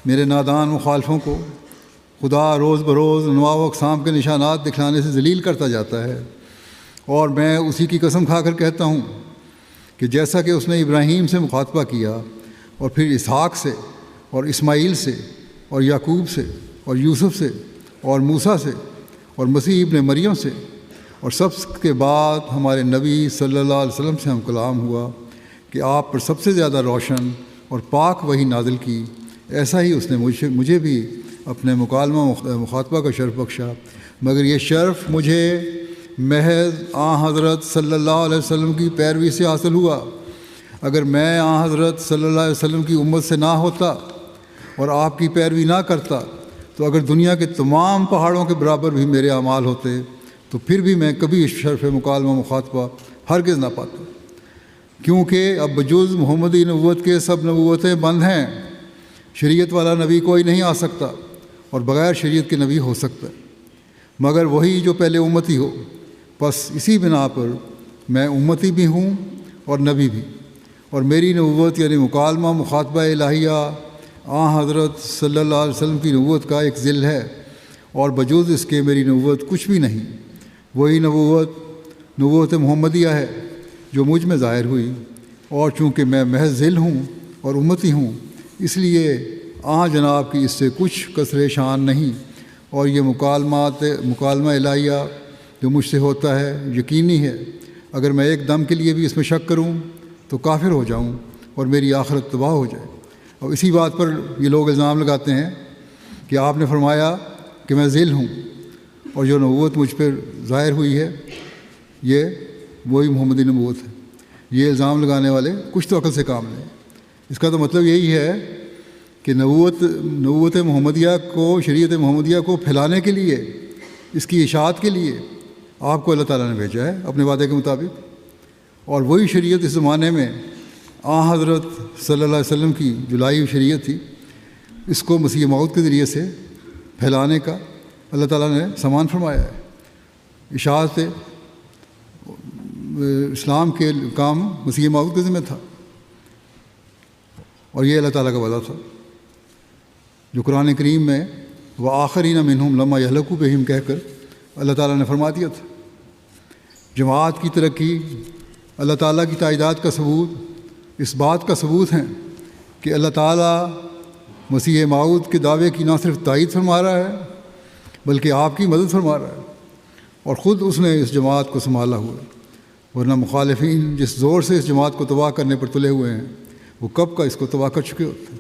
میرے نادان مخالفوں کو خدا روز بروز انواع و اقسام کے نشانات دکھلانے سے ذلیل کرتا جاتا ہے، اور میں اسی کی قسم کھا کر کہتا ہوں کہ جیسا کہ اس نے ابراہیم سے مخاطبہ کیا اور پھر اسحاق سے اور اسماعیل سے اور یعقوب سے اور یوسف سے اور موسیٰ سے اور مسیح ابن مریم سے اور سب کے بعد ہمارے نبی صلی اللہ علیہ وسلم سے ہم کلام ہوا کہ آپ پر سب سے زیادہ روشن اور پاک وحی نازل کی، ایسا ہی اس نے مجھے بھی اپنے مکالمہ مخاطبہ کا شرف بخشا، مگر یہ شرف مجھے محض حضرت صلی اللہ علیہ وسلم کی پیروی سے حاصل ہوا۔ اگر میں حضرت صلی اللہ علیہ وسلم کی امت سے نہ ہوتا اور آپ کی پیروی نہ کرتا، تو اگر دنیا کے تمام پہاڑوں کے برابر بھی میرے اعمال ہوتے تو پھر بھی میں کبھی اس شرف مکالمہ مخاطبہ ہرگز نہ پاتا، کیونکہ اب بجز محمدی نبوت کے سب نبوتیں بند ہیں۔ شریعت والا نبی کوئی نہیں آ سکتا اور بغیر شریعت کے نبی ہو سکتا ہے، مگر وہی جو پہلے امتی ہو۔ بس اسی بنا پر میں امتی بھی ہوں اور نبی بھی، اور میری نبوت یعنی مکالمہ مخاطبہ الہیہ حضرت صلی اللہ علیہ وسلم کی نبوت کا ایک ذل ہے، اور بجوز اس کے میری نبوت کچھ بھی نہیں۔ وہی نبوت محمدیہ ہے جو مجھ میں ظاہر ہوئی، اور چونکہ میں محض ذل ہوں اور امتی ہوں، اس لیے جناب کی اس سے کچھ کسر شان نہیں، اور یہ مکالمہ الہیہ جو مجھ سے ہوتا ہے یقینی ہے۔ اگر میں ایک دم کے لیے بھی اس میں شک کروں تو کافر ہو جاؤں اور میری آخرت تباہ ہو جائے۔ اور اسی بات پر یہ لوگ الزام لگاتے ہیں کہ آپ نے فرمایا کہ میں ذل ہوں، اور جو نبوت مجھ پر ظاہر ہوئی ہے یہ وہی محمدی نبوت ہے۔ یہ الزام لگانے والے کچھ تو عقل سے کام لیں۔ اس کا تو مطلب یہی ہے کہ نبوت محمدیہ کو، شریعت محمدیہ کو پھیلانے کے لیے، اس کی اشاعت کے لیے آپ کو اللہ تعالیٰ نے بھیجا ہے اپنے وعدے کے مطابق، اور وہی شریعت اس زمانے میں حضرت صلی اللہ علیہ وسلم کی جو لائی ہوئی شریعت تھی، اس کو مسیح موعود کے ذریعے سے پھیلانے کا اللہ تعالیٰ نے سامان فرمایا ہے۔ اشاعت اسلام کے کام مسیح موعود کے ذمہ تھا، اور یہ اللہ تعالیٰ کا وعدہ تھا جو قرآن کریم میں وآخرین منہم لما یہلکوا بہم کہہ کر اللہ تعالیٰ نے فرما دیا تھا۔ جماعت کی ترقی اللہ تعالیٰ کی تائیدات کا ثبوت اس بات کا ثبوت ہیں کہ اللہ تعالیٰ مسیح موعود کے دعوے کی نہ صرف تائید فرما رہا ہے بلکہ آپ کی مدد فرما رہا ہے، اور خود اس نے اس جماعت کو سنبھالا ہوا ہے، ورنہ مخالفین جس زور سے اس جماعت کو تباہ کرنے پر تلے ہوئے ہیں وہ کب کا اس کو تباہ کر چکے ہوتے ہیں۔